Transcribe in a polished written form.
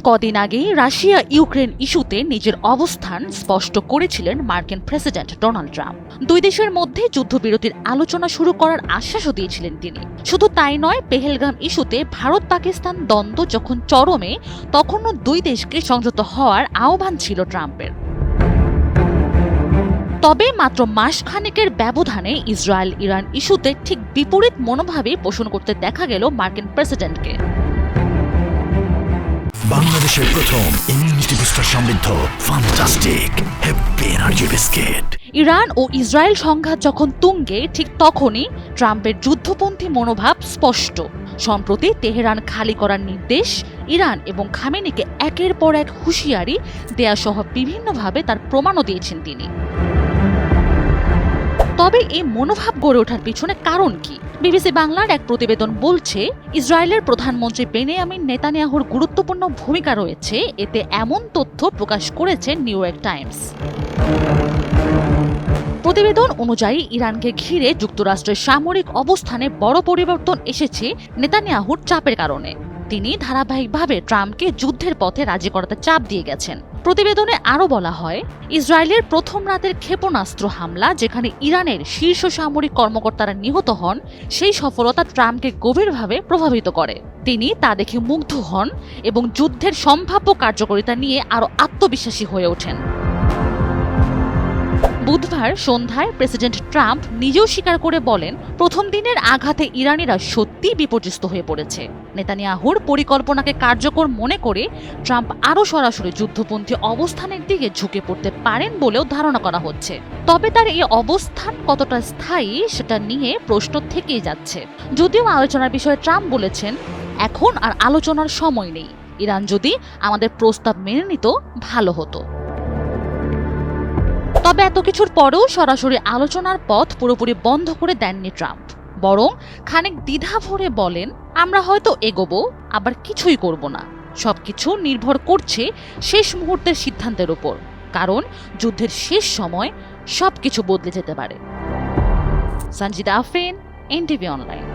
কদিন আগেই Russia Ukraine ইস্যুতে নিজের অবস্থান স্পষ্ট করেছিলেন মার্কিন প্রেসিডেন্ট ডোনাল্ড ট্রাম্প। দুই দেশের মধ্যে যুদ্ধবিরতির আলোচনা শুরু করার আশ্বাসও দিয়েছিলেন তিনি। শুধু তাই নয়, পেহেলগাম ইস্যুতে ভারত পাকিস্তান দ্বন্দ্ব যখন চরমে, তখনও দুই দেশকে সংযত হওয়ার আহ্বান ছিল ট্রাম্পের। তবে মাত্র মাসখানেকের ব্যবধানে ইসরায়েল ইরান ইস্যুতে ঠিক বিপরীত মনোভাবই পোষণ করতে দেখা গেল মার্কিন প্রেসিডেন্টকে। বাংলাদেশের প্রথম ইমিউনিটি বুস্টার সমৃদ্ধ fantastic happy energy biscuit. Iran ও ইসরায়েল সংঘাত যখন তুঙ্গে, ঠিক তখনই ট্রাম্পের যুদ্ধপন্থী মনোভাব স্পষ্ট। সম্প্রতি তেহরান খালি করার নির্দেশ, ইরান এবং খামেনিকে একের পর এক হুঁশিয়ারি দেয়া সহ বিভিন্নভাবে তার প্রমাণও দিয়েছেন তিনি। তবে এই মনোভাব গড়ে ওঠার পিছনে কারণ কি? বিবিসি বাংলার এক প্রতিবেদন বলছে, ইসরায়েলের প্রধানমন্ত্রী বেনিয়ামিন নেতানিয়াহুর গুরুত্বপূর্ণ ভূমিকা রয়েছে এতে, এমন তথ্য প্রকাশ করেছে নিউ ইয়র্ক টাইমস। প্রতিবেদন অনুযায়ী ইরানকে ঘিরে যুক্তরাষ্ট্রের সামরিক অবস্থানে বড় পরিবর্তন এসেছে নেতানিয়াহুর চাপের কারণে। তিনি ধারাবাহিকভাবে ট্রাম্পকে যুদ্ধের পথে রাজি করাতে চাপ দিয়ে গেছেন। প্রতিবেদনে আরও বলা হয়, ইসরায়েলের প্রথম রাতের ক্ষেপণাস্ত্র হামলা, যেখানে ইরানের শীর্ষ সামরিক কর্মকর্তারা নিহত হন, সেই সফলতা ট্রাম্পকে গভীরভাবে প্রভাবিত করে। তিনি তা দেখে মুগ্ধ হন এবং যুদ্ধের সম্ভাব্য কার্যকারিতা নিয়ে আরও আত্মবিশ্বাসী হয়ে ওঠেন। বুধবার সন্ধ্যায় প্রেসিডেন্ট ট্রাম্প নিজেও স্বীকার করে বলেন, প্রথম দিনের আঘাতে ইরানিরা সত্যিই বিপর্যস্ত হয়ে পড়েছে। নেতানিয়াহুর পরিকল্পনাকে কার্যকর মনে করে ট্রাম্প আরও সরাসরি যুদ্ধপন্থী অবস্থানের দিকে ঝুঁকে পড়তে পারেন বলেও ধারণা করা হচ্ছে। তবে তার এই অবস্থান কতটা স্থায়ী সেটা নিয়ে প্রশ্ন থেকেই যাচ্ছে। যদিও আলোচনার বিষয়ে ট্রাম্প বলেছেন, এখন আর আলোচনার সময় নেই। ইরান যদি আমাদের প্রস্তাব মেনে নিত ভালো হতো। তবে এত কিছুর পরেও সরাসরি আলোচনার পথ পুরোপুরি বন্ধ করে দেননি ট্রাম্প। বরং খানিক দ্বিধা ভরে বলেন, আমরা হয়তো এগোবো, আবার কিছুই করব না। সবকিছু নির্ভর করছে শেষ মুহূর্তের সিদ্ধান্তের উপর, কারণ যুদ্ধের শেষ সময় সবকিছু বদলে যেতে পারে। Sanjida Afrin, NTV online.